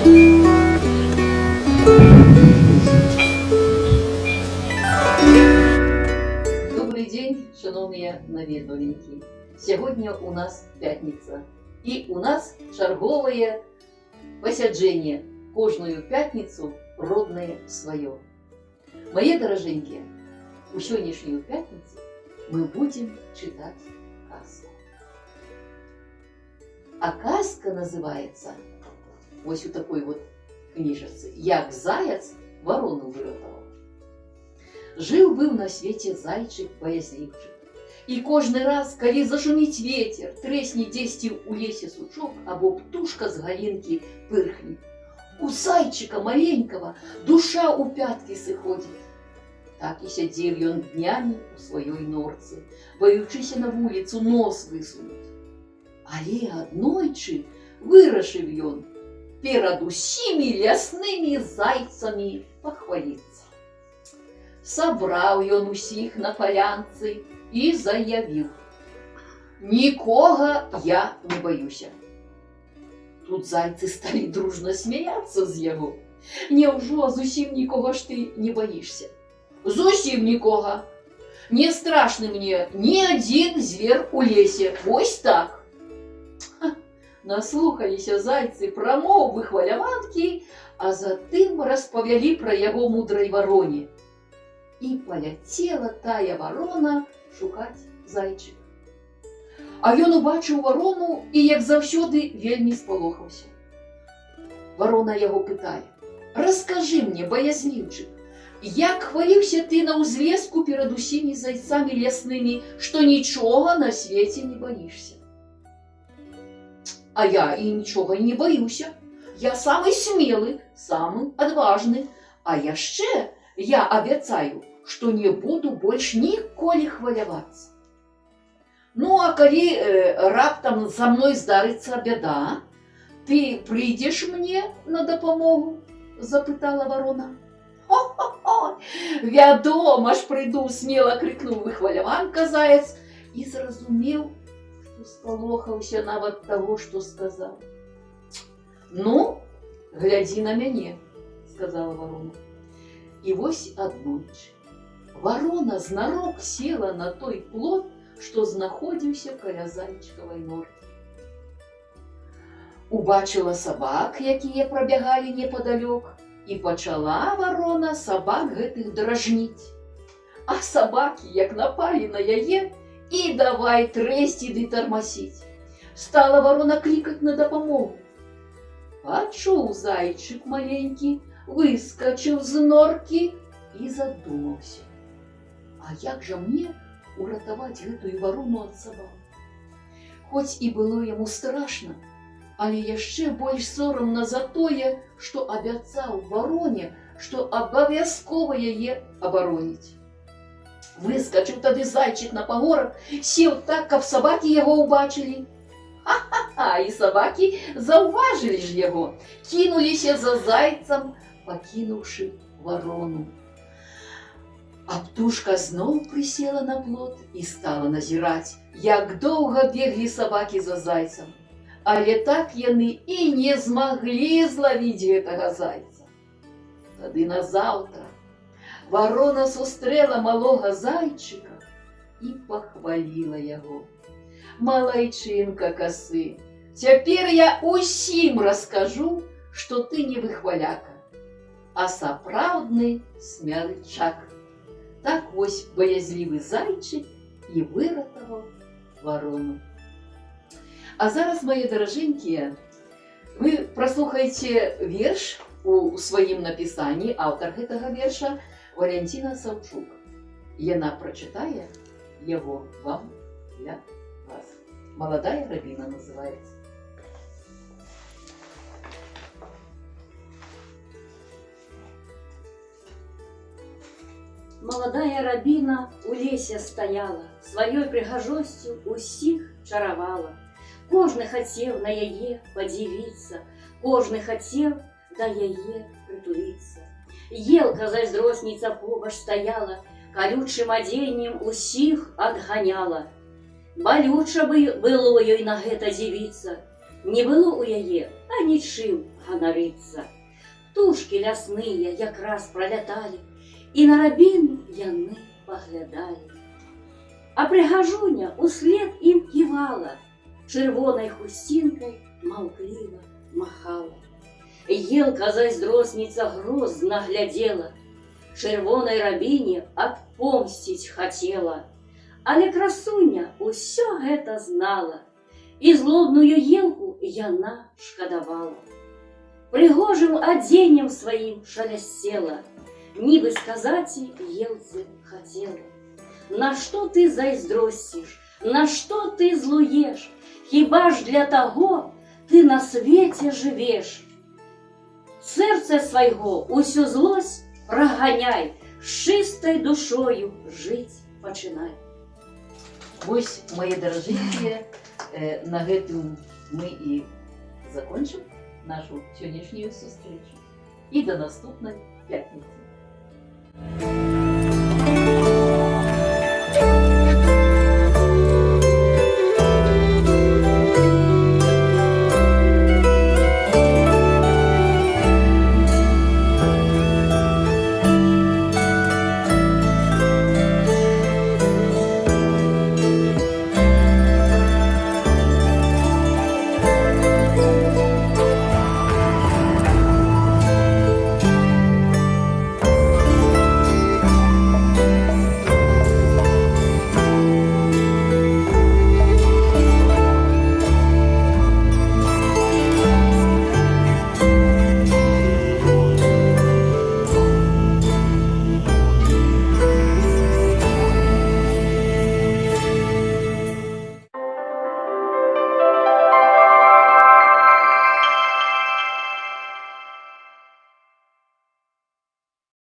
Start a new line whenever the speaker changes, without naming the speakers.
Добрий день, шановні навідувальники. Сьогодні у нас п'ятниця. І у нас чергове посядження. Кожную п'ятницю родне своє. Мої дороженькі, у сьогоднішню п'ятницю ми будемо читати казку. А казка називається, ось у такій от книжці, «Як заяць ворону вирятував». Жив-был на свете зайчик-боязливчик. И кожный раз, коли зашумить ветер, тресни десяти у лесе сучок, або птушка с галинки пырхнет, у зайчика маленького душа у пятки сыходит. Так и сидел он днями у своей норцы, боючися на вулицу нос высунуть. Але однойчы вырашив он перед усими лясными зайцами похвалиться. Собрав он усіх на полянці і заявив: «Нікого я не боюся». Тут зайці стали дружно сміятися з його. «Невжо зусім нікого ж ти не боїшся?» «Зусім нікого. Не страшний мені ні один звір у лісі. Ось так». Наслухалися зайці промов вихваляванки, а затым розповіли про його мудрій вороні. І полетіла тая ворона шукати зайчика. А ён убачив ворону і, як завсёды, вельмі сполохався. Ворона його питає: «Розкажи мені, боязливчик, як хвалився ти на узвестку перед усіми зайцами лесними, що нічого на світі не боїшся?» «А я і нічого не боюся. Я самий смілий, самий odważny. А яшчэ я обяцаю, что не буду больше ніколі хвалявацца. Ну, а коли раптом со мной здарится беда, ты придешь мне на допомогу?» – запитала ворона. «Хо-хо-хо! Вядома ж приду!» – смело крикнув вихваляванка заяц і зрозумів, що сполохався нават того, що сказав. «Ну, гляди на мяне!» – сказала ворона. І вось аднойчы ворона знарок села на той плот, што знаходзіўся каля зайчыкавай норкі. Убачыла сабак, якія прабягалі непадалёк, і пачала ворона сабак гэтых дражніць. А сабакі, як напалі на яе, і давай трэсці ды тармасіць. Стала ворона клікаць на дапамогу. Пачуў зайчык маленькі, выскочил з норки и задумался: «А як же мне уратаваць гэтую ворону ад собак?» Хоць і было яму страшно, але яшчэ больш сорамна за тое, што абяцаў вороне, што абавязкова яе абароніць. Выскочыў тады зайчык на пагорак, сеў так, каб сабакі яго ўбачылі. Ха-ха-ха! І сабакі заўважылі ж яго, кінуліся за зайцам, покинувши ворону. А птушка зноў присела на плот і стала назіраць, як доўга беглі сабакі за зайцам. Але так яны і не змаглі злавіць гэтага зайца. Тады назаўтра ворона сустрэла малога зайчыка і пахваліла яго: «Малайчынка косы, цяпер я усім раскажу, што ты не выхваляка, а сапраўдны смялчак». Так вось боязливый зайчик и выратаваў ворону. А зараз, мои дороженькие, вы прослухаете верш у сваім напісанні. Аўтар гэтага верша Валентина Саўчук. Яна прочитае его вам для вас. «Молодая рабина» называется.
Молодая рабіна у лесе стаяла, сваёй прыгажосцю усіх чаравала. Кожны хацеў на яе падзівіцца, кожны хацеў да яе прытуліцца. Елка зайздросніца побач стаяла, калючым адзеннем усіх адганяла. Балюча было ёй на гэта дзівіцца, не было ў яе анічым ганарыцца. Птушкі лясныя якраз проляталі, і на рабіну яны паглядалі. А прыгажуня услед ім ківала, чырвонай хусцінкай маўкліва махала. Елка зайздросніца грозна глядзела, чырвонай рабіне адпомсціць хацела. Але красуня усё гэта знала, і злобную елку яна шкадавала. Прыгожым адзеннем сваім шалясцела, нібы сказаць елцы хацела: «Нашто ты зайздросціш, нашто ты злуеш? Хіба ж для таго ты на свеце жывеш? Сэрца свайго усю злосць праганяй, з чыстай душою жыць пачынай».
Вось, мои даражэнькія, на гэтым мы і закончым нашу сённяшнюю сустрэчу. І да наступнай пятніцы.